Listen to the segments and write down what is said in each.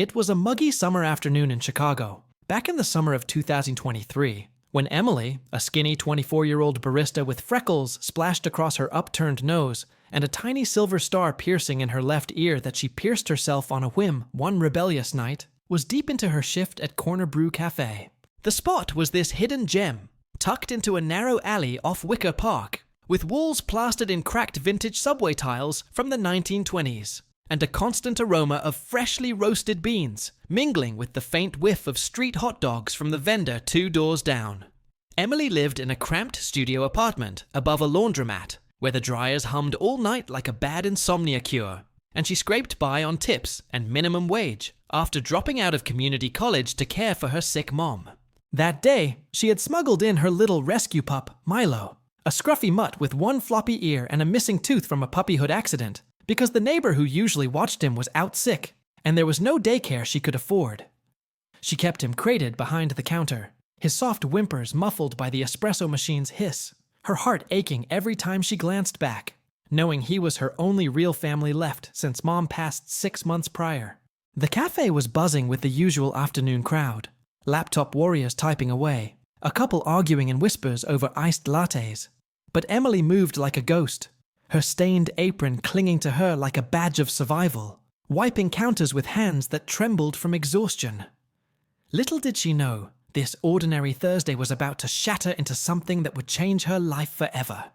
It was a muggy summer afternoon in Chicago, back in the summer of 2023, when Emily, a skinny 24-year-old barista with freckles splashed across her upturned nose and a tiny silver star piercing in her left ear that she pierced herself on a whim one rebellious night, was deep into her shift at Corner Brew Cafe. The spot was this hidden gem, tucked into a narrow alley off Wicker Park, with walls plastered in cracked vintage subway tiles from the 1920s. And a constant aroma of freshly roasted beans, mingling with the faint whiff of street hot dogs from the vendor 2 doors down. Emily lived in a cramped studio apartment above a laundromat, where the dryers hummed all night like a bad insomnia cure, and she scraped by on tips and minimum wage after dropping out of community college to care for her sick mom. That day, she had smuggled in her little rescue pup, Milo, a scruffy mutt with one floppy ear and a missing tooth from a puppyhood accident, because the neighbor who usually watched him was out sick, and there was no daycare she could afford. She kept him crated behind the counter, his soft whimpers muffled by the espresso machine's hiss, her heart aching every time she glanced back, knowing he was her only real family left since Mom passed 6 months prior. The cafe was buzzing with the usual afternoon crowd, laptop warriors typing away, a couple arguing in whispers over iced lattes. But Emily moved like a ghost, her stained apron clinging to her like a badge of survival, wiping counters with hands that trembled from exhaustion. Little did she know, this ordinary Thursday was about to shatter into something that would change her life forever,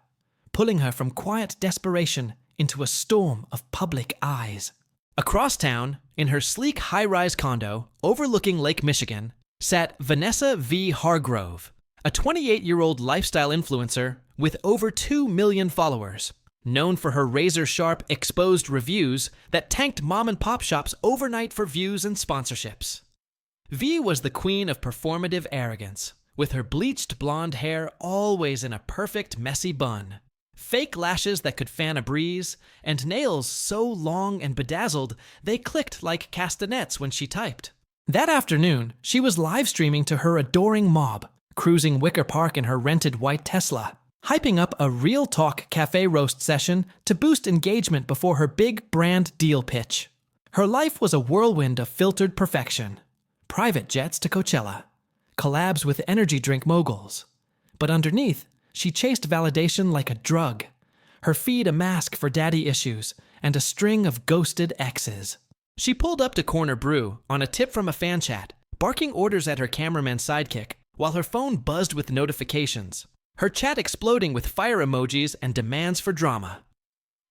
pulling her from quiet desperation into a storm of public eyes. Across town, in her sleek high-rise condo overlooking Lake Michigan, sat Vanessa V. Hargrove, a 28-year-old lifestyle influencer with over 2 million followers, known for her razor-sharp, exposed reviews that tanked mom-and-pop shops overnight for views and sponsorships. V was the queen of performative arrogance, with her bleached blonde hair always in a perfect messy bun, fake lashes that could fan a breeze, and nails so long and bedazzled they clicked like castanets when she typed. That afternoon, she was live-streaming to her adoring mob, cruising Wicker Park in her rented white Tesla, hyping up a real talk cafe roast session to boost engagement before her big brand deal pitch. Her life was a whirlwind of filtered perfection. Private jets to Coachella, collabs with energy drink moguls. But underneath, she chased validation like a drug, her feed a mask for daddy issues and a string of ghosted exes. She pulled up to Corner Brew on a tip from a fan chat, barking orders at her cameraman sidekick while her phone buzzed with notifications, her chat exploding with fire emojis and demands for drama.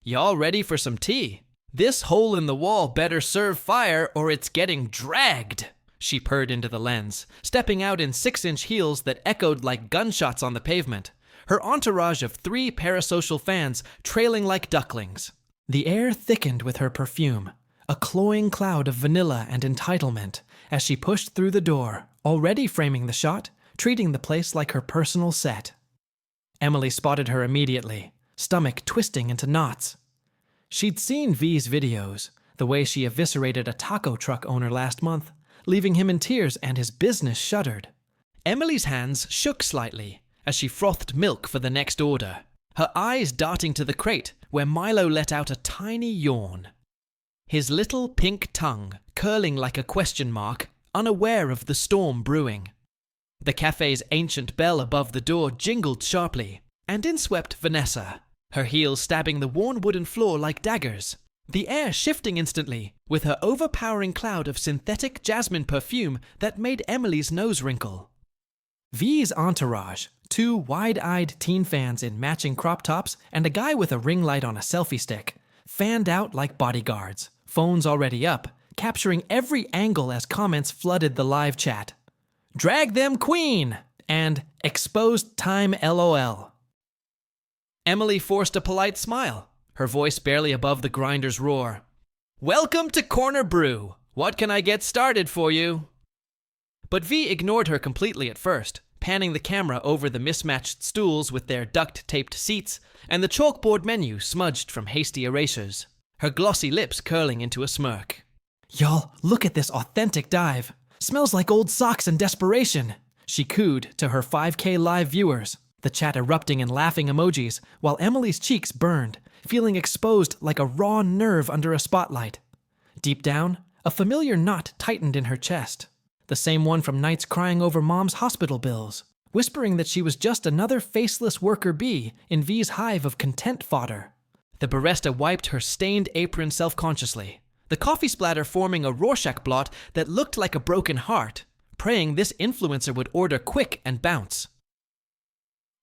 "Y'all ready for some tea? This hole in the wall better serve fire or it's getting dragged," she purred into the lens, stepping out in 6-inch heels that echoed like gunshots on the pavement, her entourage of 3 parasocial fans trailing like ducklings. The air thickened with her perfume, a cloying cloud of vanilla and entitlement, as she pushed through the door, already framing the shot, treating the place like her personal set. Emily spotted her immediately, stomach twisting into knots. She'd seen V's videos, the way she eviscerated a taco truck owner last month, leaving him in tears and his business shuttered. Emily's hands shook slightly as she frothed milk for the next order, her eyes darting to the crate where Milo let out a tiny yawn, his little pink tongue curling like a question mark, unaware of the storm brewing. The cafe's ancient bell above the door jingled sharply, and in swept Vanessa, her heels stabbing the worn wooden floor like daggers, the air shifting instantly with her overpowering cloud of synthetic jasmine perfume that made Emily's nose wrinkle. V's entourage, 2 wide-eyed teen fans in matching crop tops and a guy with a ring light on a selfie stick, fanned out like bodyguards, phones already up, capturing every angle as comments flooded the live chat. "Drag them queen!" and "Exposed time LOL." Emily forced a polite smile, her voice barely above the grinder's roar. "Welcome to Corner Brew. What can I get started for you?" But V ignored her completely at first, panning the camera over the mismatched stools with their duct-taped seats and the chalkboard menu smudged from hasty erasures, her glossy lips curling into a smirk. "Y'all, look at this authentic dive. Smells like old socks and desperation," she cooed to her 5K live viewers, the chat erupting in laughing emojis while Emily's cheeks burned, feeling exposed like a raw nerve under a spotlight. Deep down, A familiar knot tightened in her chest. The same one from nights crying over Mom's hospital bills, whispering that she was just another faceless worker bee in V's hive of content fodder. The barista wiped her stained apron self-consciously, the coffee splatter forming a Rorschach blot that looked like a broken heart, praying this influencer would order quick and bounce.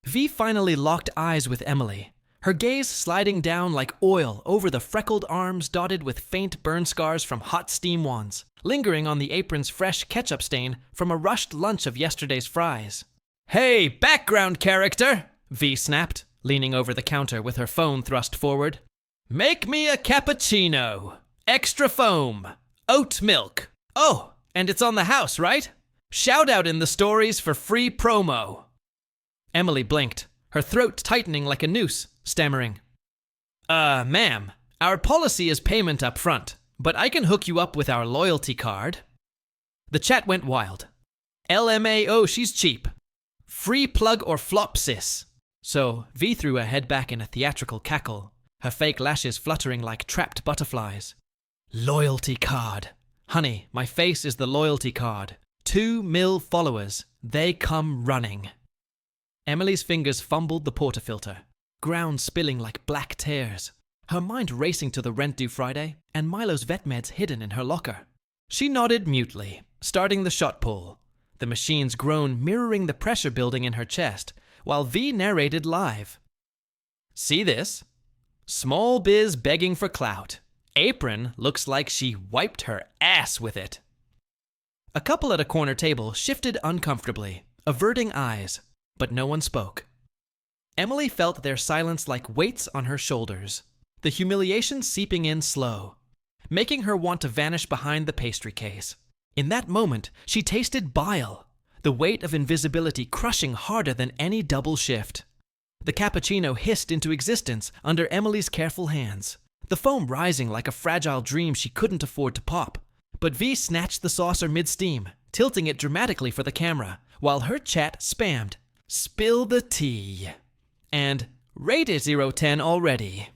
V finally locked eyes with Emily, her gaze sliding down like oil over the freckled arms dotted with faint burn scars from hot steam wands, lingering on the apron's fresh ketchup stain from a rushed lunch of yesterday's fries. "Hey, background character!" V snapped, leaning over the counter with her phone thrust forward. "Make me a cappuccino. Extra foam. Oat milk. Oh, and it's on the house, right? Shout out in the stories for free promo." Emily blinked, her throat tightening like a noose, stammering. Ma'am, our policy is payment up front, but I can hook you up with our loyalty card." The chat went wild. LMAO, she's cheap. Free plug or flop, sis. So V threw her head back in a theatrical cackle, her fake lashes fluttering like trapped butterflies. Loyalty card. Honey, my face is the loyalty card. 2 mil followers. They come running. Emily's fingers fumbled the portafilter, ground spilling like black tears, her mind racing to the rent due Friday and Milo's vet meds hidden in her locker. She nodded mutely, starting the shot pull, the machine's groan mirroring the pressure building in her chest, while V narrated live. "See this? Small biz begging for clout. Apron looks like she wiped her ass with it." A couple at a corner table shifted uncomfortably, averting eyes, but no one spoke. Emily felt their silence like weights on her shoulders, the humiliation seeping in slow, making her want to vanish behind the pastry case. In that moment, she tasted bile, the weight of invisibility crushing harder than any double shift. The cappuccino hissed into existence under Emily's careful hands, the foam rising like a fragile dream she couldn't afford to pop. But V snatched the saucer mid-steam, tilting it dramatically for the camera, while her chat spammed, "Spill the tea," and "Rate it 0-10 already."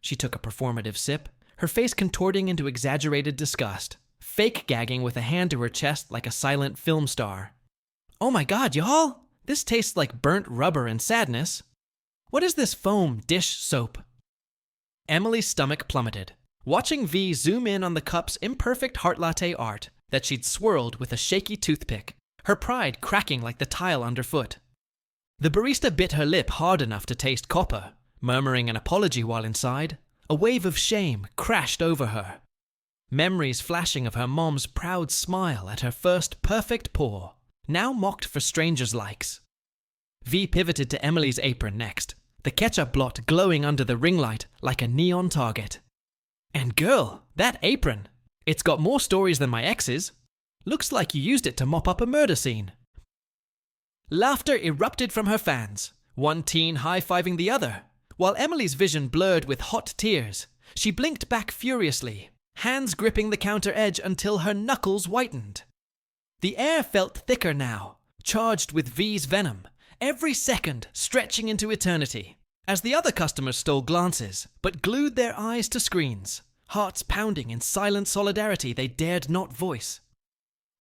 She took a performative sip, her face contorting into exaggerated disgust, fake gagging with a hand to her chest like a silent film star. "Oh my god, y'all! This tastes like burnt rubber and sadness. What is this foam dish soap?" Emily's stomach plummeted, watching V zoom in on the cup's imperfect heart latte art that she'd swirled with a shaky toothpick, her pride cracking like the tile underfoot. The barista bit her lip hard enough to taste copper, murmuring an apology while inside. A wave of shame crashed over her. Memories flashing of her mom's proud smile at her first perfect pour, now mocked for strangers' likes. V pivoted to Emily's apron next, the ketchup blot glowing under the ring light like a neon target. "And girl, that apron, it's got more stories than my ex's. Looks like you used it to mop up a murder scene." Laughter erupted from her fans, one teen high-fiving the other, while Emily's vision blurred with hot tears. She blinked back furiously, hands gripping the counter edge until her knuckles whitened. The air felt thicker now, charged with V's venom, every second stretching into eternity, as the other customers stole glances, but glued their eyes to screens, hearts pounding in silent solidarity they dared not voice.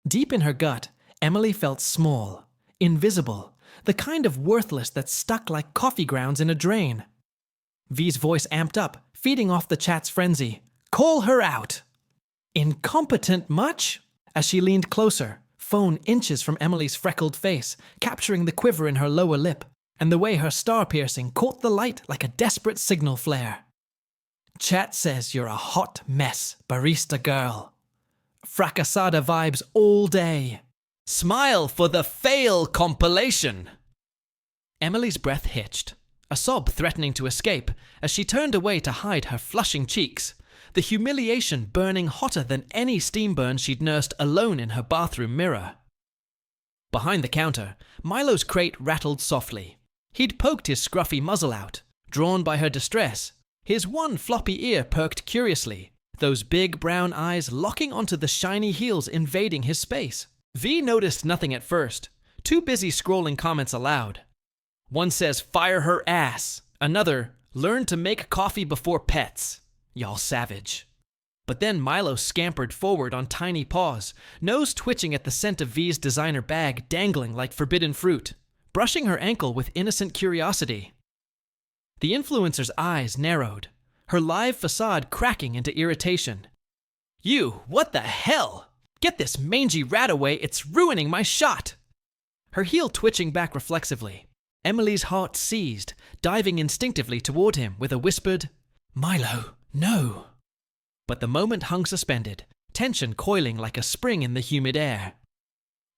Deep in her gut, Emily felt small, invisible, the kind of worthless that stuck like coffee grounds in a drain. V's voice amped up, feeding off the chat's frenzy. "Call her out!" "Incompetent much?" As she leaned closer, phone inches from Emily's freckled face, capturing the quiver in her lower lip, and the way her star piercing caught the light like a desperate signal flare. "Chat says you're a hot mess, barista girl. Fracasada vibes all day. Smile for the fail compilation." Emily's breath hitched, a sob threatening to escape as she turned away to hide her flushing cheeks, the humiliation burning hotter than any steam burn she'd nursed alone in her bathroom mirror. Behind the counter, Milo's crate rattled softly. He'd poked his scruffy muzzle out, drawn by her distress, his one floppy ear perked curiously, those big brown eyes locking onto the shiny heels invading his space. V noticed nothing at first, too busy scrolling comments aloud. One says, "Fire her ass." Another, "Learn to make coffee before pets. Y'all savage." But then Milo scampered forward on tiny paws, nose twitching at the scent of V's designer bag dangling like forbidden fruit, brushing her ankle with innocent curiosity. The influencer's eyes narrowed, her live facade cracking into irritation. "You, what the hell? Get this mangy rat away, it's ruining my shot!" Her heel twitching back reflexively, Emily's heart seized, diving instinctively toward him with a whispered, "Milo, no!" But the moment hung suspended, tension coiling like a spring in the humid air.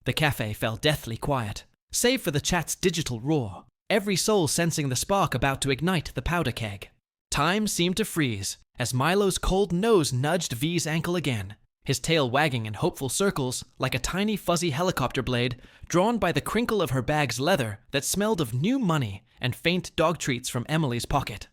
The cafe fell deathly quiet, save for the chat's digital roar, every soul sensing the spark about to ignite the powder keg. Time seemed to freeze as Milo's cold nose nudged V's ankle again, his tail wagging in hopeful circles like a tiny fuzzy helicopter blade drawn by the crinkle of her bag's leather that smelled of new money and faint dog treats from Emily's pocket.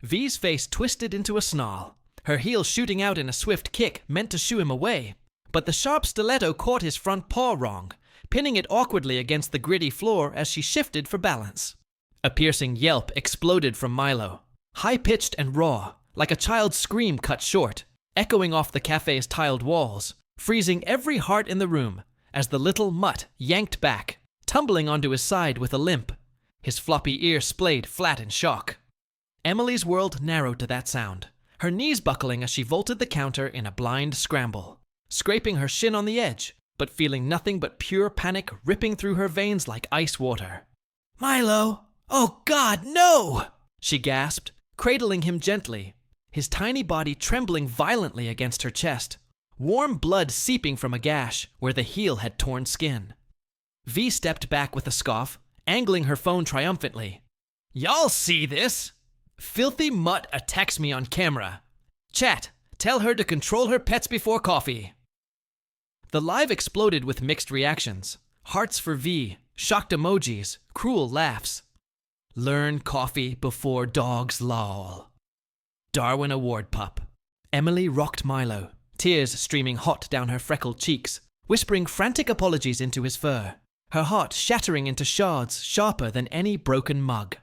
V's face twisted into a snarl, her heel shooting out in a swift kick meant to shoo him away, but the sharp stiletto caught his front paw wrong, pinning it awkwardly against the gritty floor as she shifted for balance. A piercing yelp exploded from Milo, high-pitched and raw, like a child's scream cut short, echoing off the cafe's tiled walls, freezing every heart in the room as the little mutt yanked back, tumbling onto his side with a limp, his floppy ear splayed flat in shock. Emily's world narrowed to that sound, her knees buckling as she vaulted the counter in a blind scramble, scraping her shin on the edge, but feeling nothing but pure panic ripping through her veins like ice water. "Milo! Oh God, no!" she gasped, cradling him gently, his tiny body trembling violently against her chest, warm blood seeping from a gash where the heel had torn skin. V stepped back with a scoff, angling her phone triumphantly. "Y'all see this? Filthy mutt attacks me on camera. Chat, tell her to control her pets before coffee." The live exploded with mixed reactions. Hearts for V, shocked emojis, cruel laughs. Learn coffee before dogs lol. Darwin Award pup. Emily rocked Milo, tears streaming hot down her freckled cheeks, whispering frantic apologies into his fur, her heart shattering into shards sharper than any broken mug.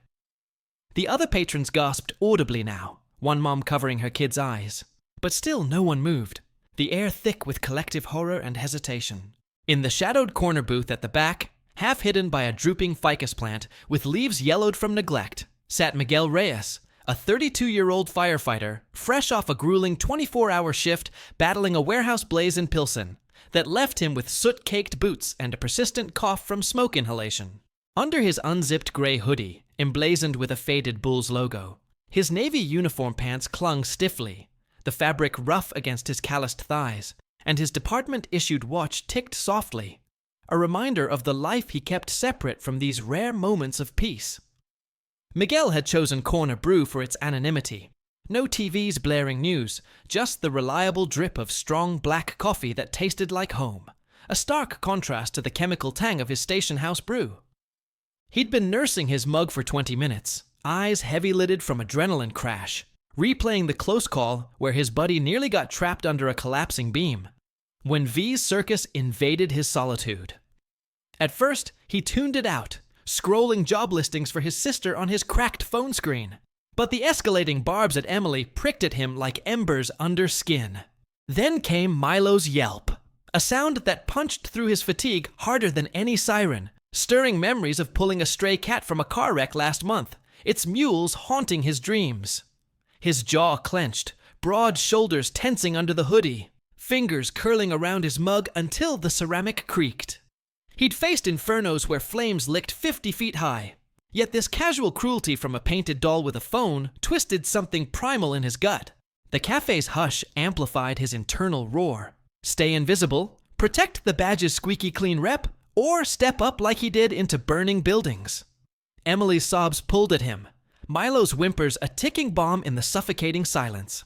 The other patrons gasped audibly now, one mom covering her kid's eyes. But still no one moved, the air thick with collective horror and hesitation. In the shadowed corner booth at the back, half hidden by a drooping ficus plant with leaves yellowed from neglect, sat Miguel Reyes, a 32-year-old firefighter, fresh off a grueling 24-hour shift battling a warehouse blaze in Pilsen that left him with soot-caked boots and a persistent cough from smoke inhalation. Under his unzipped gray hoodie, emblazoned with a faded Bulls logo, his navy uniform pants clung stiffly, the fabric rough against his calloused thighs, and his department-issued watch ticked softly, a reminder of the life he kept separate from these rare moments of peace. Miguel had chosen Corner Brew for its anonymity. No TV's blaring news, just the reliable drip of strong black coffee that tasted like home, a stark contrast to the chemical tang of his station house brew. He'd been nursing his mug for 20 minutes, eyes heavy-lidded from adrenaline crash, replaying the close call where his buddy nearly got trapped under a collapsing beam, when V's circus invaded his solitude. At first, he tuned it out, scrolling job listings for his sister on his cracked phone screen. But the escalating barbs at Emily pricked at him like embers under skin. Then came Milo's yelp, a sound that punched through his fatigue harder than any siren, stirring memories of pulling a stray cat from a car wreck last month, its mules haunting his dreams. His jaw clenched, broad shoulders tensing under the hoodie, fingers curling around his mug until the ceramic creaked. He'd faced infernos where flames licked 50 feet high, yet this casual cruelty from a painted doll with a phone twisted something primal in his gut. The cafe's hush amplified his internal roar. Stay invisible, protect the badge's squeaky clean rep, or step up like he did into burning buildings. Emily's sobs pulled at him, Milo's whimpers a ticking bomb in the suffocating silence.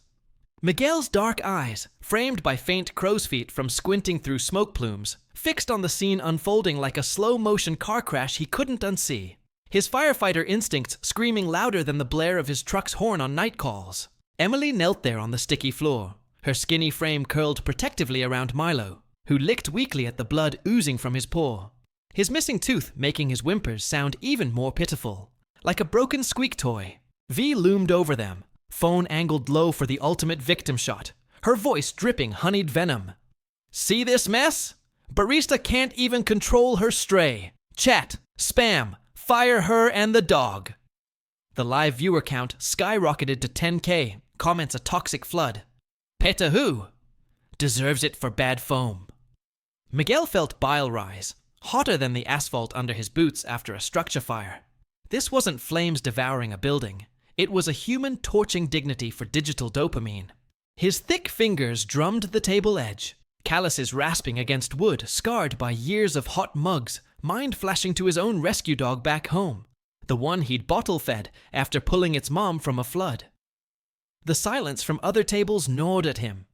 Miguel's dark eyes, framed by faint crow's feet from squinting through smoke plumes, fixed on the scene unfolding like a slow-motion car crash he couldn't unsee. His firefighter instincts screaming louder than the blare of his truck's horn on night calls. Emily knelt there on the sticky floor, her skinny frame curled protectively around Milo, who licked weakly at the blood oozing from his paw, his missing tooth making his whimpers sound even more pitiful. Like a broken squeak toy, V loomed over them, Phone angled low for the ultimate victim shot, her voice dripping honeyed venom. See this mess? Barista can't even control her stray. Chat, spam, fire her and the dog. The live viewer count skyrocketed to 10K, comments a toxic flood. Peta who? Deserves it for bad foam. Miguel felt bile rise, hotter than the asphalt under his boots after a structure fire. This wasn't flames devouring a building. It was a human torching dignity for digital dopamine. His thick fingers drummed the table edge, calluses rasping against wood scarred by years of hot mugs, mind flashing to his own rescue dog back home, the one he'd bottle-fed after pulling its mom from a flood. The silence from other tables gnawed at him.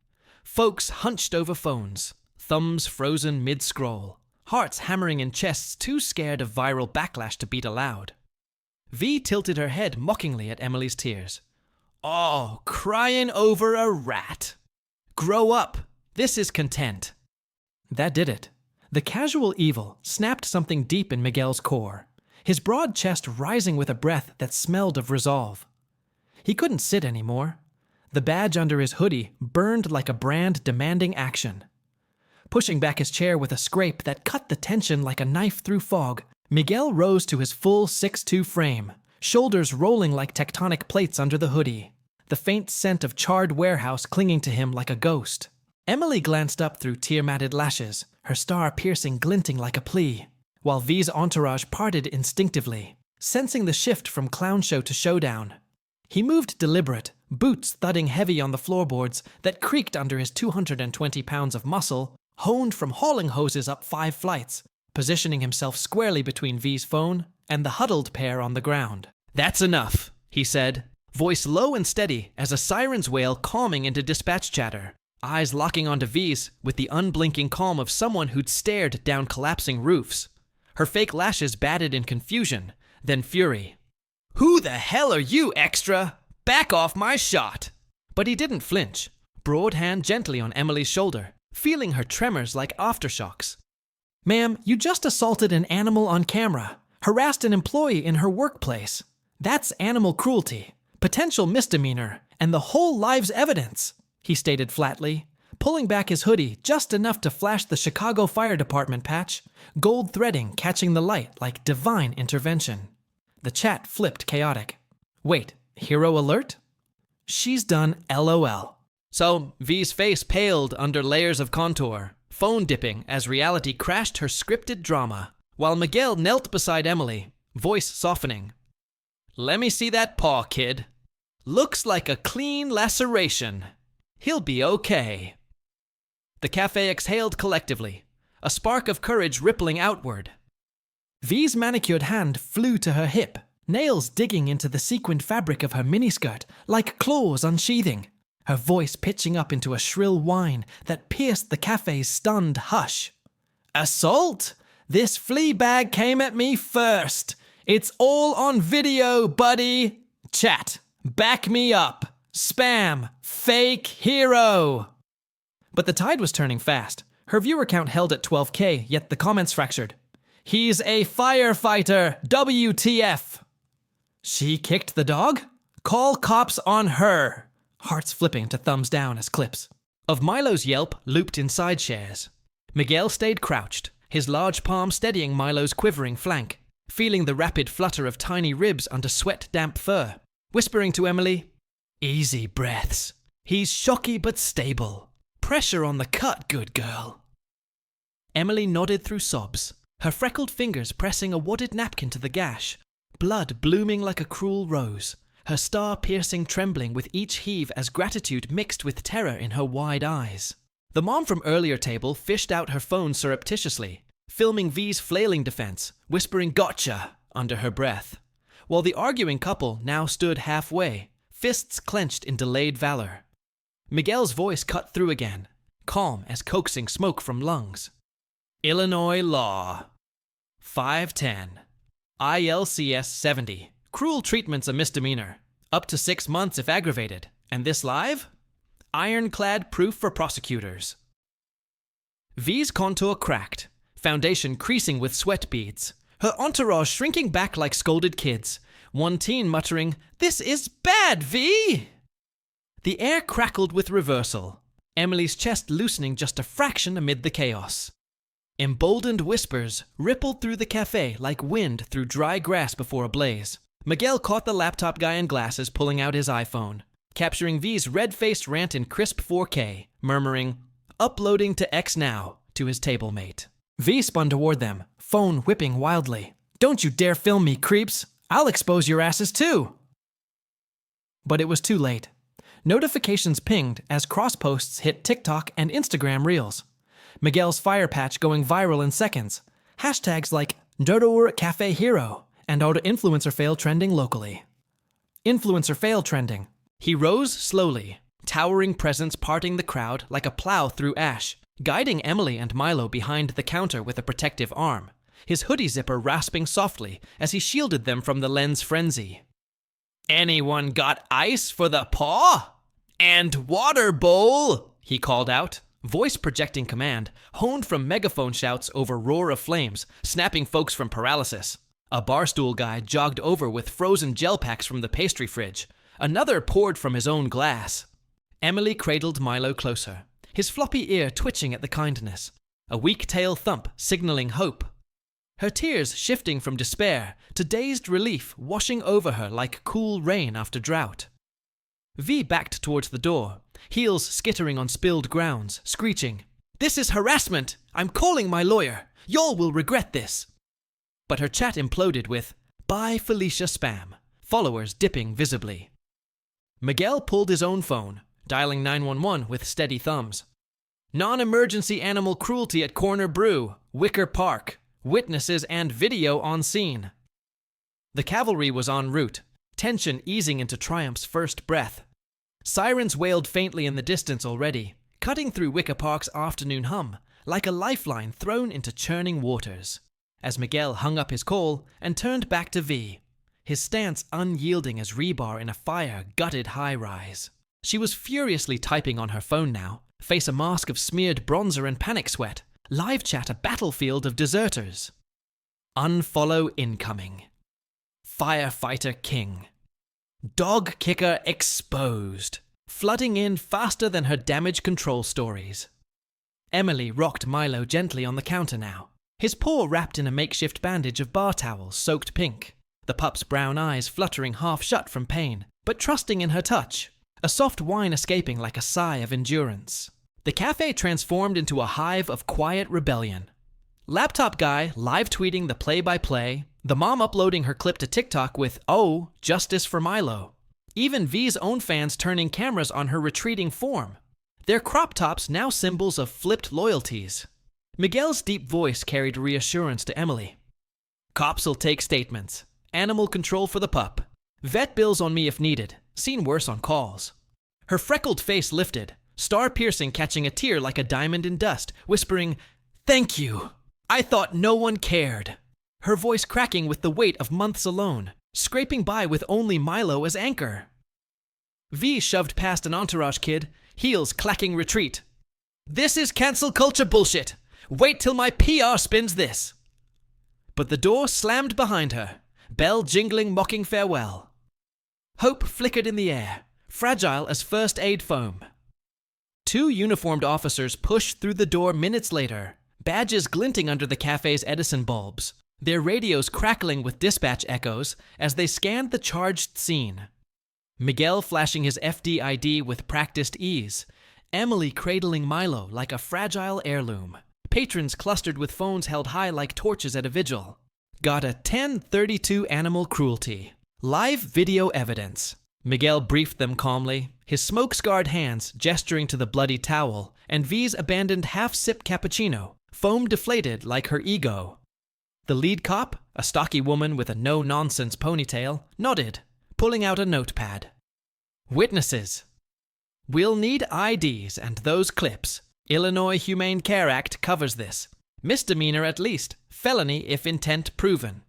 Folks hunched over phones, thumbs frozen mid-scroll, hearts hammering in chests too scared of viral backlash to beat aloud. V tilted her head mockingly at Emily's tears. Oh, crying over a rat. Grow up. This is content. That did it. The casual evil snapped something deep in Miguel's core, his broad chest rising with a breath that smelled of resolve. He couldn't sit anymore. The badge under his hoodie burned like a brand demanding action. Pushing back his chair with a scrape that cut the tension like a knife through fog, Miguel rose to his full 6'2" frame, shoulders rolling like tectonic plates under the hoodie, the faint scent of charred warehouse clinging to him like a ghost. Emily glanced up through tear-matted lashes, her star-piercing glinting like a plea, while V's entourage parted instinctively, sensing the shift from clown show to showdown. He moved deliberate, boots thudding heavy on the floorboards that creaked under his 220 pounds of muscle, honed from hauling hoses up 5 flights, positioning himself squarely between V's phone and the huddled pair on the ground. That's enough, he said, voice low and steady as a siren's wail calming into dispatch chatter, eyes locking onto V's with the unblinking calm of someone who'd stared down collapsing roofs. Her fake lashes batted in confusion, then fury. Who the hell are you, extra? Back off my shot! But he didn't flinch, broad hand gently on Emily's shoulder, feeling her tremors like aftershocks. Ma'am, you just assaulted an animal on camera, harassed an employee in her workplace. That's animal cruelty, potential misdemeanor, and the whole live's evidence, he stated flatly, pulling back his hoodie just enough to flash the Chicago Fire Department patch, gold threading catching the light like divine intervention. The chat flipped chaotic. Wait, hero alert? She's done LOL. So V's face paled under layers of contour, phone dipping as reality crashed her scripted drama, while Miguel knelt beside Emily, voice softening. Let me see that paw, kid. Looks like a clean laceration. He'll be okay. The cafe exhaled collectively, a spark of courage rippling outward. V's manicured hand flew to her hip, nails digging into the sequined fabric of her miniskirt like claws unsheathing, her voice pitching up into a shrill whine that pierced the cafe's stunned hush. Assault? This flea bag came at me first. It's all on video, buddy. Chat, back me up. Spam, fake hero. But the tide was turning fast. Her viewer count held at 12K, yet the comments fractured. He's a firefighter, WTF. She kicked the dog? Call cops on her. Hearts flipping to thumbs down as clips. Of Milo's yelp looped inside shares. Miguel stayed crouched, his large palm steadying Milo's quivering flank, feeling the rapid flutter of tiny ribs under sweat-damp fur, whispering to Emily, easy breaths. He's shocky but stable. Pressure on the cut, good girl. Emily nodded through sobs, her freckled fingers pressing a wadded napkin to the gash, blood blooming like a cruel rose, her star-piercing trembling with each heave as gratitude mixed with terror in her wide eyes. The mom from earlier table fished out her phone surreptitiously, filming V's flailing defense, whispering gotcha under her breath, while the arguing couple now stood halfway, fists clenched in delayed valor. Miguel's voice cut through again, calm as coaxing smoke from lungs. Illinois law. 510. ILCS 70. Cruel treatment's a misdemeanor. Up to 6 months if aggravated. And this live? Ironclad proof for prosecutors. V's contour cracked, foundation creasing with sweat beads, her entourage shrinking back like scolded kids, one teen muttering, "This is bad, V!" The air crackled with reversal, Emily's chest loosening just a fraction amid the chaos. Emboldened whispers rippled through the cafe like wind through dry grass before a blaze. Miguel caught the laptop guy in glasses pulling out his iPhone, capturing V's red-faced rant in crisp 4K, murmuring, "Uploading to X now," to his table mate. V spun toward them, phone whipping wildly. "Don't you dare film me, creeps! I'll expose your asses too!" But it was too late. Notifications pinged as cross-posts hit TikTok and Instagram Reels. Miguel's fire patch going viral in seconds. Hashtags like Dodor Cafe Hero and Auto Influencer Fail trending locally. Influencer Fail trending. He rose slowly, towering presence parting the crowd like a plow through ash, guiding Emily and Milo behind the counter with a protective arm, his hoodie zipper rasping softly as he shielded them from the lens frenzy. "Anyone got ice for the paw? And water bowl?" he called out, voice projecting command, honed from megaphone shouts over roar of flames, snapping folks from paralysis. A barstool guy jogged over with frozen gel packs from the pastry fridge. Another poured from his own glass. Emily cradled Milo closer, his floppy ear twitching at the kindness, a weak tail thump signaling hope. Her tears shifting from despair to dazed relief washing over her like cool rain after drought. V backed towards the door, heels skittering on spilled grounds, screeching, "This is harassment! I'm calling my lawyer! Y'all will regret this!" But her chat imploded with, "Bye Felicia spam," followers dipping visibly. Miguel pulled his own phone, dialing 911 with steady thumbs. "Non-emergency animal cruelty at Corner Brew, Wicker Park. Witnesses and video on scene." The cavalry was en route, tension easing into Triumph's first breath. Sirens wailed faintly in the distance already, cutting through Wicker Park's afternoon hum, like a lifeline thrown into churning waters. As Miguel hung up his call and turned back to V, his stance unyielding as rebar in a fire-gutted high-rise. She was furiously typing on her phone now, face a mask of smeared bronzer and panic sweat. Live chat a battlefield of deserters. Unfollow incoming. Firefighter king. Dog kicker exposed. Flooding in faster than her damage control stories. Emily rocked Milo gently on the counter now, his paw wrapped in a makeshift bandage of bar towels soaked pink, the pup's brown eyes fluttering half shut from pain, but trusting in her touch, a soft whine escaping like a sigh of endurance. The cafe transformed into a hive of quiet rebellion. Laptop guy live tweeting the play-by-play, the mom uploading her clip to TikTok with, "Oh, justice for Milo." Even V's own fans turning cameras on her retreating form. Their crop tops now symbols of flipped loyalties. Miguel's deep voice carried reassurance to Emily. "Cops'll take statements. Animal control for the pup. Vet bills on me if needed. Seen worse on calls." Her freckled face lifted, star-piercing catching a tear like a diamond in dust, whispering, "Thank you. I thought no one cared." Her voice cracking with the weight of months alone, scraping by with only Milo as anchor. V shoved past an entourage kid, heels clacking retreat. "This is cancel culture bullshit. Wait till my PR spins this." But the door slammed behind her, bell jingling mocking farewell. Hope flickered in the air, fragile as first aid foam. Two uniformed officers pushed through the door minutes later, badges glinting under the cafe's Edison bulbs, their radios crackling with dispatch echoes as they scanned the charged scene. Miguel flashing his FDID with practiced ease, Emily cradling Milo like a fragile heirloom, patrons clustered with phones held high like torches at a vigil. Got a 1032 animal cruelty. Live video evidence. Miguel briefed them calmly, his smoke-scarred hands gesturing to the bloody towel, and V's abandoned half-sip cappuccino, foam deflated like her ego. The lead cop, a stocky woman with a no-nonsense ponytail, nodded, pulling out a notepad. "Witnesses. We'll need IDs and those clips. Illinois Humane Care Act covers this. Misdemeanor at least, felony if intent proven."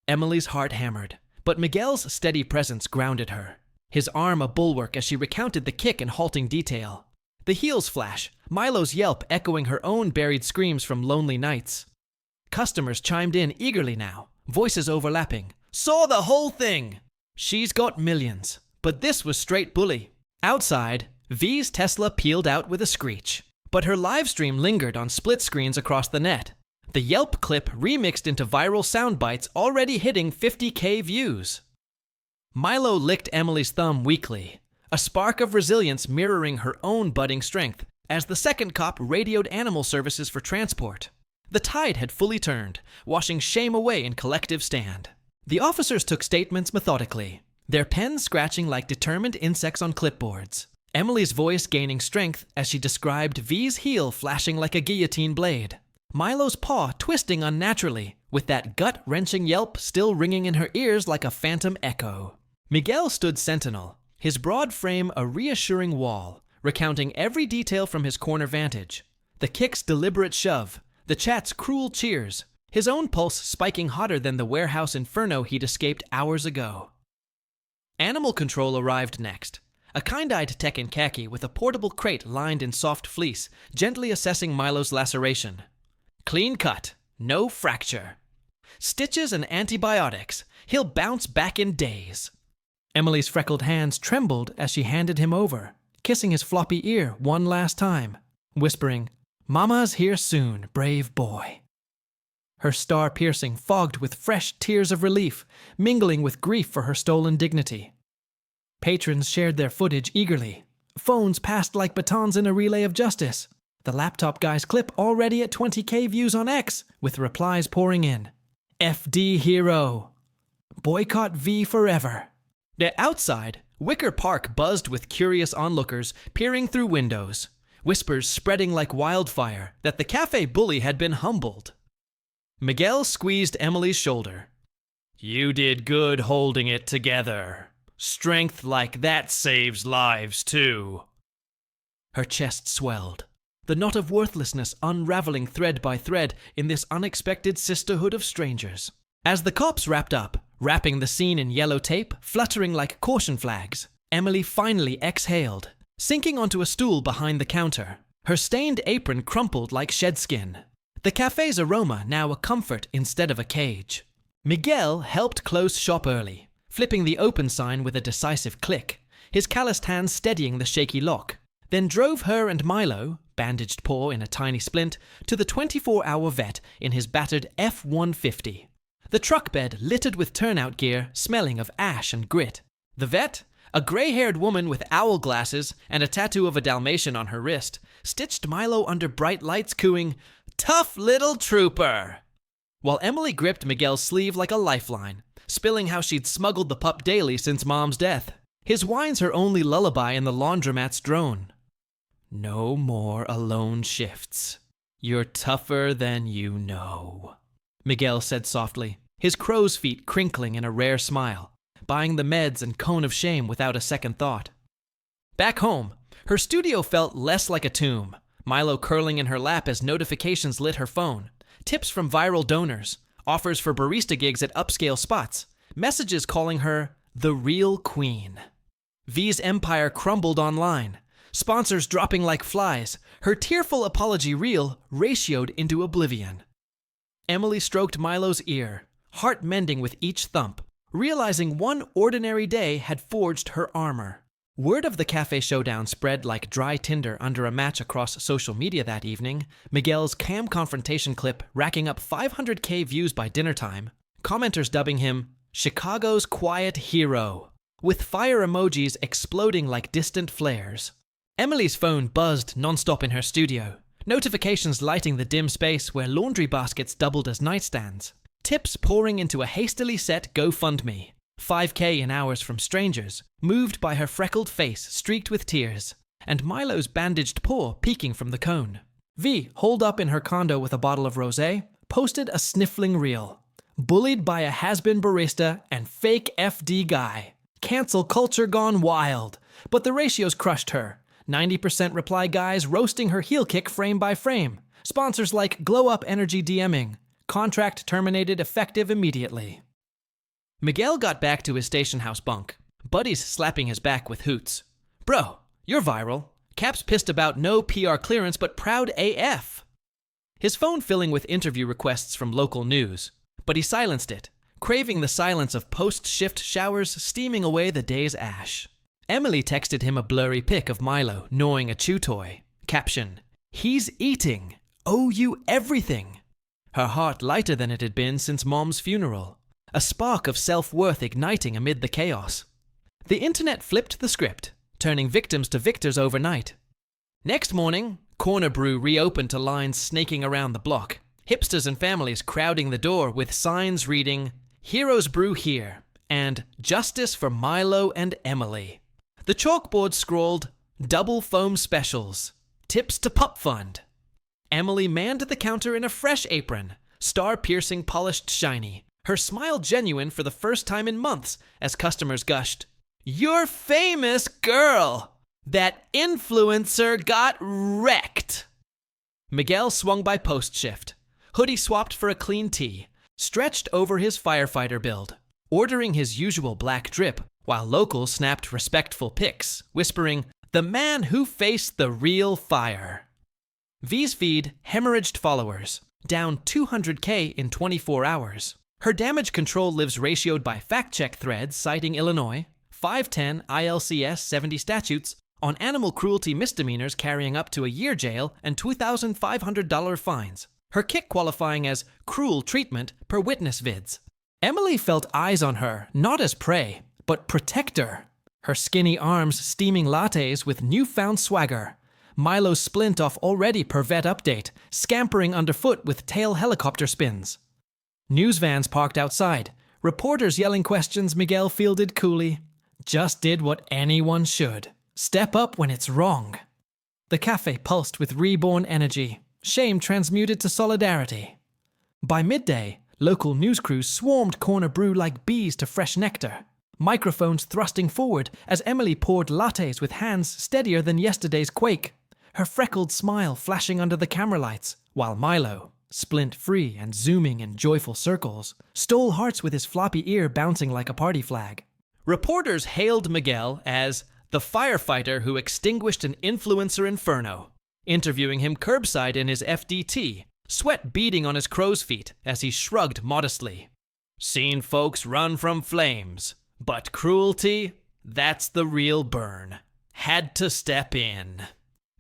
Emily's heart hammered, but Miguel's steady presence grounded her. His arm a bulwark as she recounted the kick in halting detail. The heels flash, Milo's yelp echoing her own buried screams from lonely nights. Customers chimed in eagerly now, voices overlapping. "Saw the whole thing! She's got millions, but this was straight bully. Outside, V's Tesla peeled out with a screech, but her livestream lingered on split screens across the net. The Yelp clip remixed into viral sound bites already hitting 50K views. Milo licked Emily's thumb weakly, a spark of resilience mirroring her own budding strength, as the second cop radioed animal services for transport. The tide had fully turned, washing shame away in collective stand. The officers took statements methodically, their pens scratching like determined insects on clipboards. Emily's voice gaining strength as she described V's heel flashing like a guillotine blade. Milo's paw twisting unnaturally, with that gut-wrenching yelp still ringing in her ears like a phantom echo. Miguel stood sentinel, his broad frame a reassuring wall, recounting every detail from his corner vantage. The kick's deliberate shove, the chat's cruel cheers, his own pulse spiking hotter than the warehouse inferno he'd escaped hours ago. Animal control arrived next. A kind-eyed tech in khaki with a portable crate lined in soft fleece, gently assessing Milo's laceration. Clean cut, no fracture. Stitches and antibiotics. He'll bounce back in days. Emily's freckled hands trembled as she handed him over, kissing his floppy ear one last time, whispering, "Mama's here soon, brave boy." Her star-piercing fogged with fresh tears of relief, mingling with grief for her stolen dignity. Patrons shared their footage eagerly. Phones passed like batons in a relay of justice. The laptop guy's clip already at 20K views on X, with replies pouring in. FD hero. Boycott V forever. Outside, Wicker Park buzzed with curious onlookers peering through windows, whispers spreading like wildfire that the cafe bully had been humbled. Miguel squeezed Emily's shoulder. "You did good holding it together. Strength like that saves lives, too." Her chest swelled, the knot of worthlessness unraveling thread by thread in this unexpected sisterhood of strangers. As the cops wrapped up, wrapping the scene in yellow tape, fluttering like caution flags, Emily finally exhaled, sinking onto a stool behind the counter, her stained apron crumpled like shedskin. The cafe's aroma now a comfort instead of a cage. Miguel helped close shop early, flipping the open sign with a decisive click, his calloused hands steadying the shaky lock, then drove her and Milo, bandaged paw in a tiny splint, to the 24-hour vet in his battered F-150. The truck bed littered with turnout gear, smelling of ash and grit. The vet, a gray-haired woman with owl glasses and a tattoo of a Dalmatian on her wrist, stitched Milo under bright lights, cooing, "Tough little trooper!" while Emily gripped Miguel's sleeve like a lifeline, spilling how she'd smuggled the pup daily since Mom's death. His whine's her only lullaby in the laundromat's drone. "No more alone shifts. You're tougher than you know," Miguel said softly, his crow's feet crinkling in a rare smile, buying the meds and cone of shame without a second thought. Back home, her studio felt less like a tomb, Milo curling in her lap as notifications lit her phone, tips from viral donors, offers for barista gigs at upscale spots, messages calling her the real queen. V's empire crumbled online, sponsors dropping like flies, her tearful apology reel ratioed into oblivion. Emily stroked Milo's ear, heart mending with each thump, realizing one ordinary day had forged her armor. Word of the cafe showdown spread like dry tinder under a match across social media that evening, Miguel's cam confrontation clip racking up 500K views by dinner time, commenters dubbing him Chicago's quiet hero, with fire emojis exploding like distant flares. Emily's phone buzzed nonstop in her studio, notifications lighting the dim space where laundry baskets doubled as nightstands, tips pouring into a hastily set GoFundMe, 5K in hours from strangers, moved by her freckled face streaked with tears, and Milo's bandaged paw peeking from the cone. V, holed up in her condo with a bottle of rosé, posted a sniffling reel. Bullied by a has-been barista and fake FD guy. Cancel culture gone wild, but the ratios crushed her. 90% reply guys roasting her heel kick frame by frame. Sponsors like Glow Up Energy DMing. Contract terminated effective immediately. Miguel got back to his station house bunk, buddies slapping his back with hoots. "Bro, you're viral. Cap's pissed about no PR clearance but proud AF." His phone filling with interview requests from local news, but he silenced it, craving the silence of post-shift showers steaming away the day's ash. Emily texted him a blurry pic of Milo gnawing a chew toy. Caption, "He's eating. Owe you everything." Her heart lighter than it had been since Mom's funeral. A spark of self-worth igniting amid the chaos. The internet flipped the script, turning victims to victors overnight. Next morning, Corner Brew reopened to lines snaking around the block. Hipsters and families crowding the door with signs reading, "Heroes Brew Here," and "Justice for Milo and Emily." The chalkboard scrawled, "Double Foam Specials. Tips to Pup Fund." Emily manned the counter in a fresh apron, star-piercing polished shiny, her smile genuine for the first time in months as customers gushed, "You're famous, girl! That influencer got wrecked!" Miguel swung by post shift, hoodie swapped for a clean tee, stretched over his firefighter build, ordering his usual black drip, while locals snapped respectful pics, whispering, "The man who faced the real fire." V's feed hemorrhaged followers, down 200K in 24 hours. Her damage control lives ratioed by fact-check threads citing Illinois, 510 ILCS 70 statutes on animal cruelty misdemeanors carrying up to a year jail and $2,500 fines. Her kick qualifying as cruel treatment per witness vids. Emily felt eyes on her, not as prey, but protector. Her skinny arms steaming lattes with newfound swagger. Milo's splint off already per vet update, scampering underfoot with tail helicopter spins. News vans parked outside, reporters yelling questions Miguel fielded coolly. Just did what anyone should. Step up when it's wrong. The cafe pulsed with reborn energy, shame transmuted to solidarity. By midday, local news crews swarmed Corner Brew like bees to fresh nectar, microphones thrusting forward as Emily poured lattes with hands steadier than yesterday's quake, her freckled smile flashing under the camera lights, while Milo, splint-free and zooming in joyful circles, stole hearts with his floppy ear bouncing like a party flag. Reporters hailed Miguel as the firefighter who extinguished an influencer inferno, interviewing him curbside in his FDT, sweat beading on his crow's feet as he shrugged modestly. "Seen folks run from flames, but cruelty, that's the real burn. Had to step in."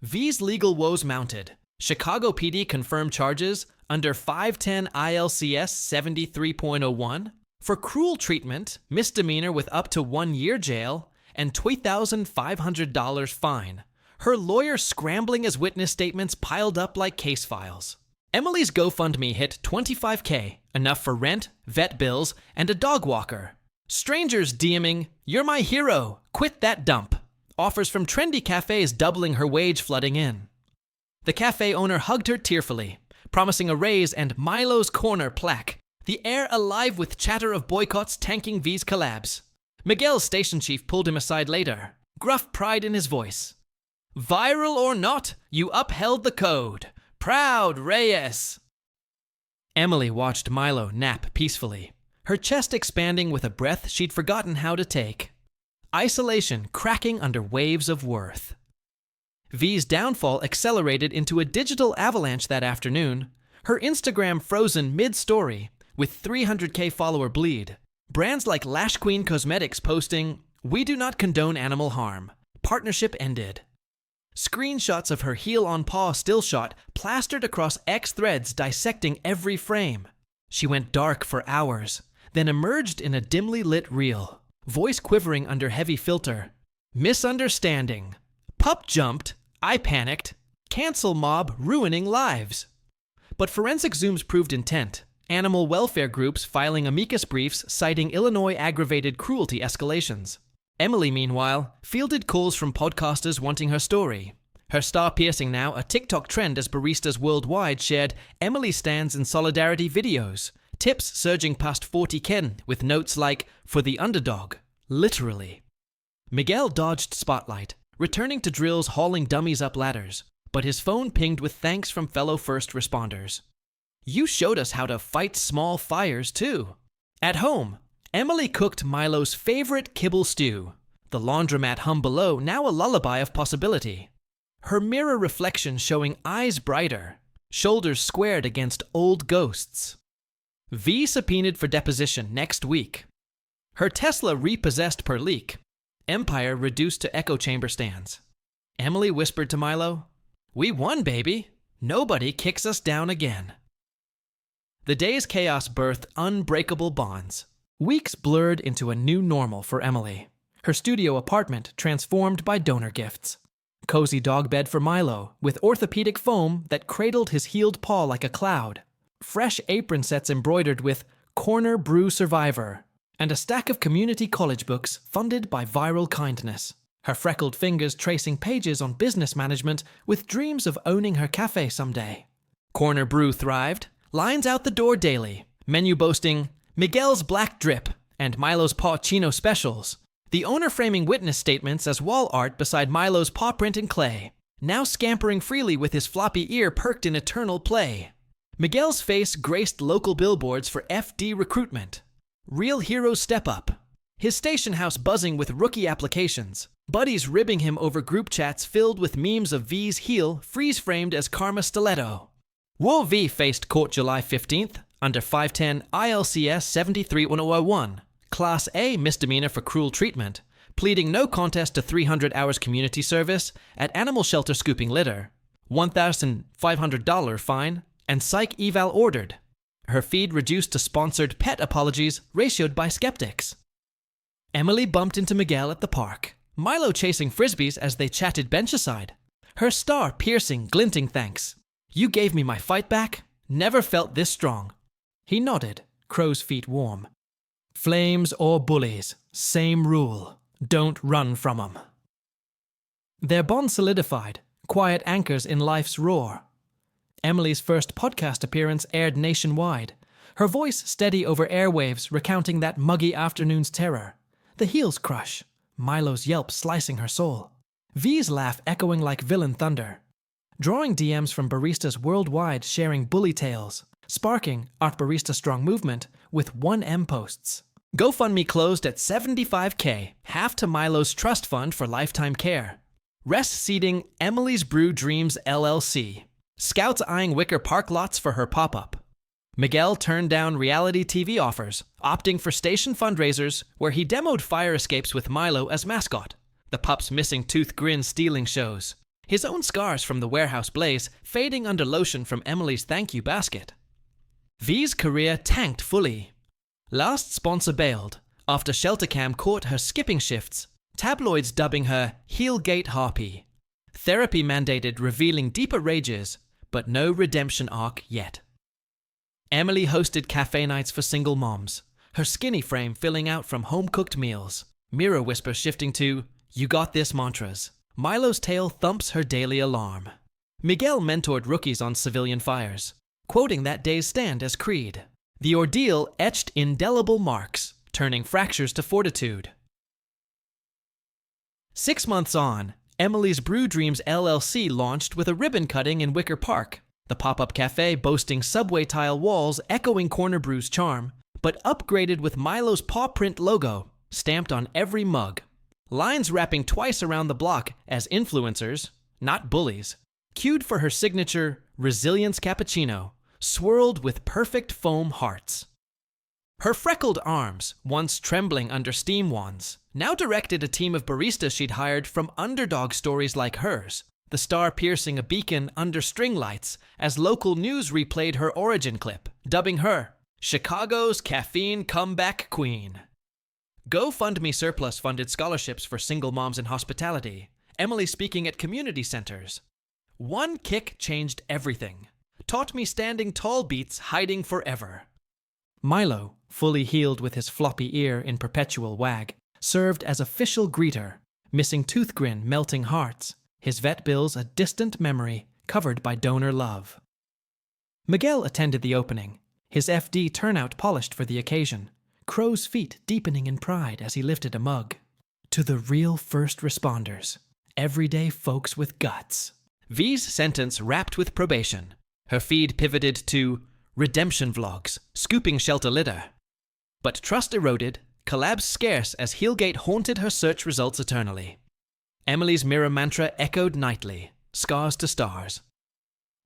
V's legal woes mounted. Chicago PD confirmed charges under 510 ILCS 73.01 for cruel treatment, misdemeanor with up to 1 year jail, and $2,500 fine. Her lawyer scrambling as witness statements piled up like case files. Emily's GoFundMe hit 25K, enough for rent, vet bills, and a dog walker. Strangers DMing, "You're my hero, quit that dump." Offers from trendy cafes doubling her wage flooding in. The cafe owner hugged her tearfully, promising a raise and Milo's Corner plaque, the air alive with chatter of boycotts tanking V's collabs. Miguel's station chief pulled him aside later, gruff pride in his voice. "Viral or not, you upheld the code. Proud, Reyes." Emily watched Milo nap peacefully, her chest expanding with a breath she'd forgotten how to take. Isolation cracking under waves of worth. V's downfall accelerated into a digital avalanche that afternoon, her Instagram frozen mid-story with 300K follower bleed. Brands like Lash Queen Cosmetics posting, "We do not condone animal harm. Partnership ended." Screenshots of her heel-on-paw still shot plastered across X threads dissecting every frame. She went dark for hours, then emerged in a dimly lit reel, voice quivering under heavy filter. "Misunderstanding. Pup jumped. I panicked. Cancel mob ruining lives." But forensic zooms proved intent. Animal welfare groups filing amicus briefs citing Illinois aggravated cruelty escalations. Emily, meanwhile, fielded calls from podcasters wanting her story. Her star piercing now a TikTok trend as baristas worldwide shared Emily stands in solidarity videos, tips surging past 40K with notes like, "For the underdog," literally. Miguel dodged spotlight, returning to drills hauling dummies up ladders, but his phone pinged with thanks from fellow first responders. "You showed us how to fight small fires, too." At home, Emily cooked Milo's favorite kibble stew, the laundromat hum below now a lullaby of possibility. Her mirror reflection showing eyes brighter, shoulders squared against old ghosts. V subpoenaed for deposition next week. Her Tesla repossessed per leak. empire reduced to echo chamber stands. Emily whispered to Milo, "We won, baby. Nobody kicks us down again." The day's chaos birthed unbreakable bonds. Weeks blurred into a new normal for Emily. Her studio apartment transformed by donor gifts. Cozy dog bed for Milo, with orthopedic foam that cradled his healed paw like a cloud. Fresh apron sets embroidered with "Corner Brew Survivor," and a stack of community college books funded by viral kindness. Her freckled fingers tracing pages on business management with dreams of owning her cafe someday. Corner Brew thrived, lines out the door daily, menu boasting Miguel's Black Drip and Milo's Paw Chino specials. The owner framing witness statements as wall art beside Milo's paw print in clay, now scampering freely with his floppy ear perked in eternal play. Miguel's face graced local billboards for FD recruitment. Real heroes step up. His station house buzzing with rookie applications. Buddies ribbing him over group chats filled with memes of V's heel freeze-framed as Karma Stiletto. Wo V faced court July 15th under 510 ILCS 731001, Class A misdemeanor for cruel treatment, pleading no contest to 300 hours community service at animal shelter scooping litter, $1,500 fine, and psych eval ordered. Her feed reduced to sponsored pet apologies ratioed by skeptics. Emily bumped into Miguel at the park, Milo chasing frisbees as they chatted bench-aside. Her star-piercing, glinting thanks. "You gave me my fight back. Never felt this strong." He nodded, crow's feet warm. Flames or bullies, same rule. Don't run from 'em. Their bond solidified, quiet anchors in life's roar. Emily's first podcast appearance aired nationwide, her voice steady over airwaves recounting that muggy afternoon's terror. The heels crush, Milo's yelp slicing her soul. V's laugh echoing like villain thunder. Drawing DMs from baristas worldwide sharing bully tales, sparking Art Barista Strong Movement with 1M posts. GoFundMe closed at $75K, half to Milo's trust fund for lifetime care. Rest seating Emily's Brew Dreams LLC. Scouts eyeing Wicker Park lots for her pop-up. Miguel turned down reality TV offers, opting for station fundraisers where he demoed fire escapes with Milo as mascot. The pup's missing tooth grin stealing shows. His own scars from the warehouse blaze fading under lotion from Emily's thank you basket. V's career tanked fully. Last sponsor bailed after Sheltercam caught her skipping shifts, tabloids dubbing her Heelgate Harpy. Therapy mandated revealing deeper rages, but no redemption arc yet. Emily hosted cafe nights for single moms, her skinny frame filling out from home-cooked meals, mirror whisper shifting to "You got this" mantras. Milo's tail thumps her daily alarm. Miguel mentored rookies on civilian fires, quoting that day's stand as creed. The ordeal etched indelible marks, turning fractures to fortitude. 6 months on, Emily's Brew Dreams LLC launched with a ribbon cutting in Wicker Park, the pop-up cafe boasting subway tile walls echoing Corner Brew's charm, but upgraded with Milo's paw print logo, stamped on every mug. Lines wrapping twice around the block as influencers, not bullies, queued for her signature Resilience Cappuccino, swirled with perfect foam hearts. Her freckled arms, once trembling under steam wands, now directed a team of baristas she'd hired from underdog stories like hers, the star piercing a beacon under string lights as local news replayed her origin clip, dubbing her Chicago's Caffeine Comeback Queen. GoFundMe surplus funded scholarships for single moms in hospitality, Emily speaking at community centers. One kick changed everything. Taught me standing tall beats hiding forever. Milo, fully healed with his floppy ear in perpetual wag, served as official greeter, missing tooth grin melting hearts, his vet bills a distant memory covered by donor love. Miguel attended the opening, his FD turnout polished for the occasion, crow's feet deepening in pride as he lifted a mug. To the real first responders, everyday folks with guts. V's sentence wrapped with probation. Her feed pivoted to redemption vlogs, scooping shelter litter. But trust eroded, collabs scarce as Heelgate haunted her search results eternally. Emily's mirror mantra echoed nightly, scars to stars.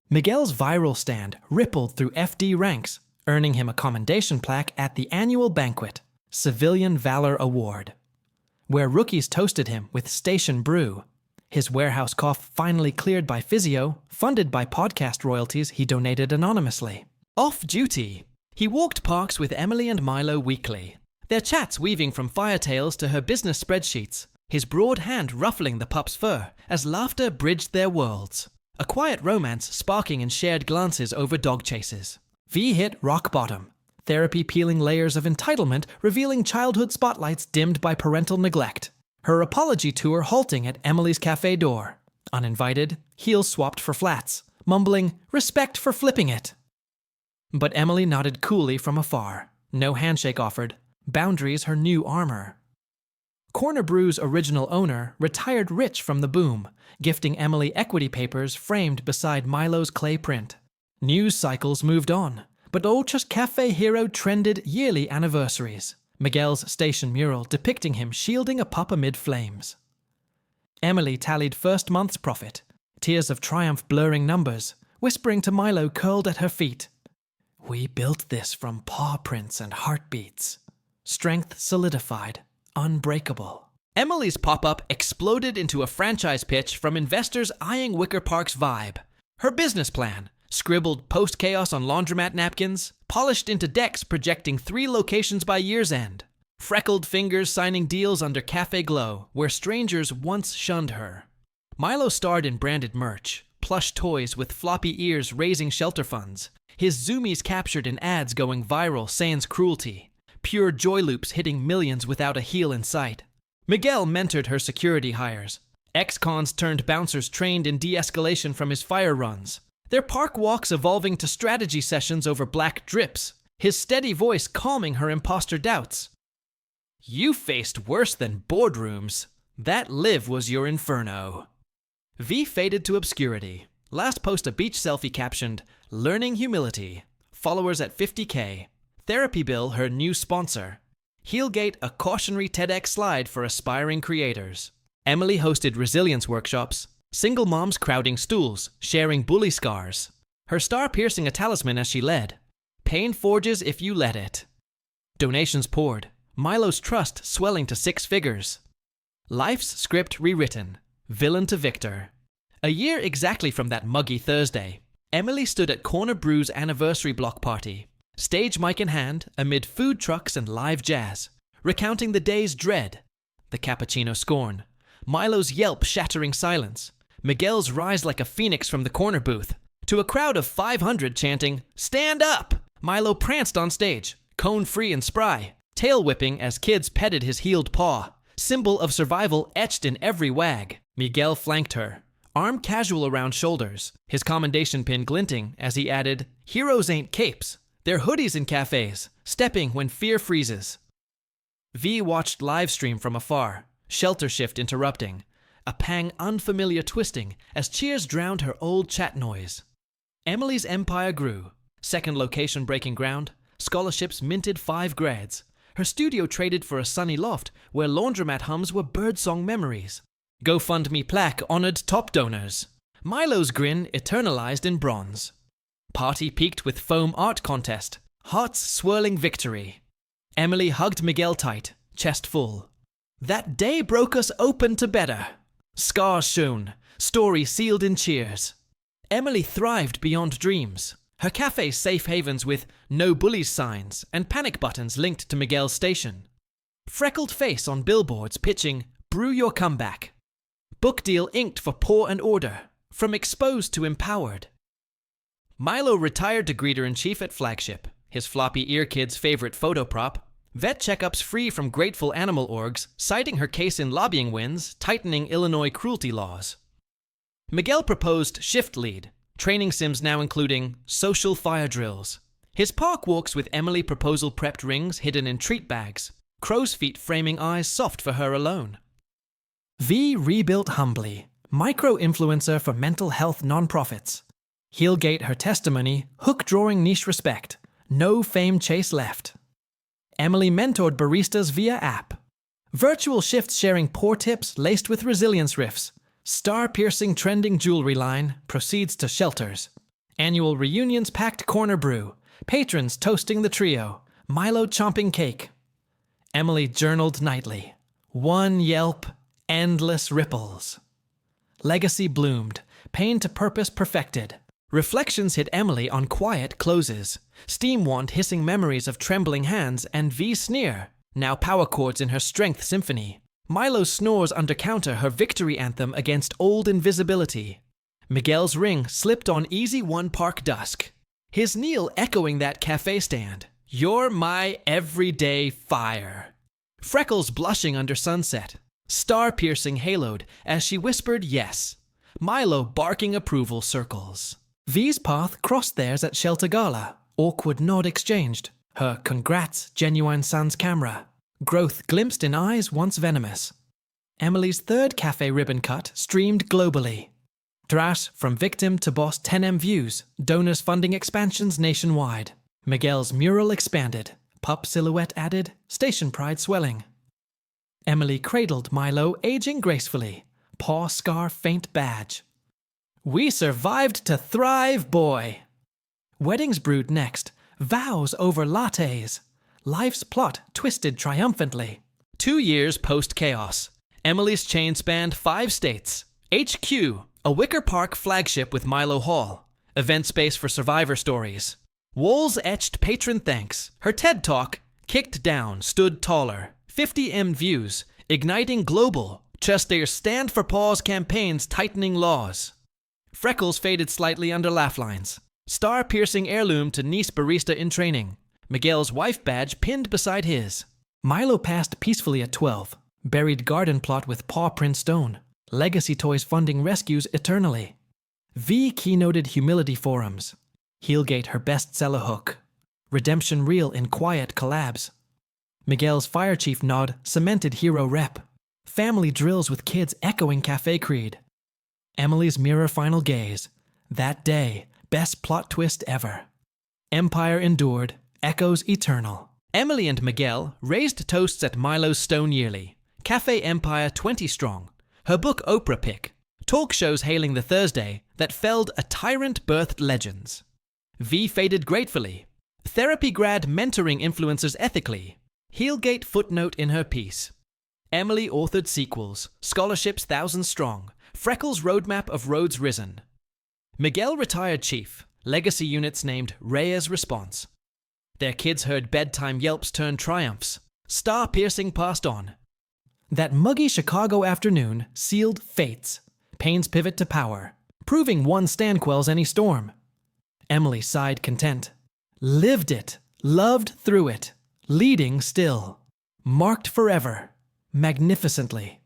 Miguel's viral stand rippled through FD ranks, earning him a commendation plaque at the annual banquet, Civilian Valor Award. where rookies toasted him with station brew. His warehouse cough finally cleared by physio, funded by podcast royalties he donated anonymously. Off duty, he walked parks with Emily and Milo weekly, their chats weaving from fire tales to her business spreadsheets, his broad hand ruffling the pup's fur as laughter bridged their worlds. A quiet romance sparking in shared glances over dog chases. V hit rock bottom, therapy peeling layers of entitlement revealing childhood spotlights dimmed by parental neglect. Her apology tour halting at Emily's cafe door. Uninvited, heels swapped for flats, mumbling, "Respect for flipping it." But Emily nodded coolly from afar. No handshake offered. Boundaries her new armor. Corner Brew's original owner retired rich from the boom, gifting Emily equity papers framed beside Milo's clay print. News cycles moved on, but Olcha's cafe hero trended yearly anniversaries. Miguel's station mural depicting him shielding a pup amid flames. Emily tallied first month's profit, tears of triumph blurring numbers, whispering to Milo curled at her feet, "We built this from paw prints and heartbeats." Strength solidified, unbreakable. Emily's pop-up exploded into a franchise pitch from investors eyeing Wicker Park's vibe. Her business plan, scribbled post-chaos on laundromat napkins, polished into decks projecting 3 locations by year's end. Freckled fingers signing deals under Cafe Glow, where strangers once shunned her. Milo starred in branded merch, plush toys with floppy ears raising shelter funds, his zoomies captured in ads going viral sans cruelty, pure joy loops hitting millions without a heel in sight. Miguel mentored her security hires. Ex-cons turned bouncers trained in de-escalation from his fire runs. Their park walks evolving to strategy sessions over black drips, his steady voice calming her imposter doubts. "You faced worse than boardrooms. That live was your inferno." V faded to obscurity. Last post a beach selfie captioned, "Learning humility." Followers at 50K. Therapy Bill her new sponsor. Heelgate a cautionary TEDx slide for aspiring creators. Emily hosted resilience workshops. Single moms crowding stools, sharing bully scars. Her star piercing a talisman as she led. Pain forges if you let it. Donations poured. Milo's trust swelling to 6 figures. Life's script rewritten. Villain to victor. A year exactly from that muggy Thursday, Emily stood at Corner Brew's anniversary block party, stage mic in hand amid food trucks and live jazz, recounting the day's dread, the cappuccino scorn, Milo's yelp shattering silence, Miguel's rise like a phoenix from the corner booth, to a crowd of 500 chanting, "Stand up!" Milo pranced on stage, cone-free and spry, tail whipping as kids petted his healed paw, symbol of survival etched in every wag. Miguel flanked her, arm casual around shoulders, his commendation pin glinting as he added, "Heroes ain't capes, they're hoodies in cafes, stepping when fear freezes." V watched livestream from afar, shelter shift interrupting, a pang unfamiliar twisting as cheers drowned her old chat noise. Emily's empire grew, second location breaking ground, scholarships minted 5 grads, her studio traded for a sunny loft where laundromat hums were birdsong memories. GoFundMe plaque honored top donors. Milo's grin eternalized in bronze. Party peaked with foam art contest, hearts swirling victory. Emily hugged Miguel tight, chest full. That day broke us open to better. Scars shown, story sealed in cheers. Emily thrived beyond dreams. Her cafe safe havens with "No Bullies" signs and panic buttons linked to Miguel's station. Freckled face on billboards pitching "Brew your comeback." Book deal inked for Paw and Order, from exposed to empowered. Milo retired to greeter-in-chief at Flagship, his floppy ear kid's favorite photo prop. Vet checkups free from grateful animal orgs, citing her case in lobbying wins, tightening Illinois cruelty laws. Miguel proposed shift lead, training sims now including social fire drills. His park walks with Emily proposal prepped rings hidden in treat bags, crow's feet framing eyes soft for her alone. V rebuilt humbly, micro-influencer for mental health nonprofits. Heelgate her testimony, hook-drawing niche respect, no fame chase left. Emily mentored baristas via app. Virtual shifts sharing pour tips laced with resilience riffs. Star-piercing trending jewelry line proceeds to shelters. Annual reunions packed Corner Brew. Patrons toasting the trio. Milo chomping cake. Emily journaled nightly. One yelp, endless ripples. Legacy bloomed, pain to purpose perfected. Reflections hit Emily on quiet closes. Steam wand hissing memories of trembling hands and V sneer, now power chords in her strength symphony. Milo snores under counter her victory anthem against old invisibility. Miguel's ring slipped on easy one park dusk. His kneel echoing that cafe stand. You're my everyday fire. Freckles blushing under sunset. Star-piercing haloed as she whispered yes. Milo barking approval circles. V's path crossed theirs at Shelter Gala. Awkward nod exchanged. Her congrats genuine sans camera. Growth glimpsed in eyes once venomous. Emily's third cafe ribbon cut streamed globally. Trash from victim to boss 10M views, donors funding expansions nationwide. Miguel's mural expanded, pup silhouette added, station pride swelling. Emily cradled Milo aging gracefully, paw scar faint badge. We survived to thrive, boy. Weddings brewed next, vows over lattes. Life's plot twisted triumphantly. 2 years post-chaos. Emily's chain spanned 5 states. HQ, a Wicker Park flagship with Milo Hall. Event space for survivor stories. Walls etched patron thanks. Her TED Talk, kicked down, stood taller. 50M views, igniting global. Chester's Stand for Pause campaigns tightening laws. Freckles faded slightly under laugh lines. Star-piercing heirloom to niece barista in training. Miguel's wife badge pinned beside his. Milo passed peacefully at 12. Buried garden plot with paw print stone. Legacy toys funding rescues eternally. V keynoted humility forums. Heelgate her bestseller hook. Redemption real in quiet collabs. Miguel's fire chief nod cemented hero rep. Family drills with kids echoing cafe creed. Emily's mirror final gaze. That day, best plot twist ever. Empire endured. Echoes eternal. Emily and Miguel raised toasts at Milo's Stone yearly. Cafe Empire 20 strong. Her book Oprah pick. Talk shows hailing the Thursday that felled a tyrant birthed legends. V faded gratefully. Therapy grad mentoring influencers ethically. Heelgate footnote in her piece. Emily authored sequels. Scholarships 1,000 strong. Freckles roadmap of roads risen. Miguel retired chief. Legacy units named Reyes Response. Their kids heard bedtime yelps turn triumphs. Star-piercing passed on. That muggy Chicago afternoon sealed fates. Pain's pivot to power. Proving one stand quells any storm. Emily sighed content. Lived it. Loved through it. Leading still. Marked forever. Magnificently.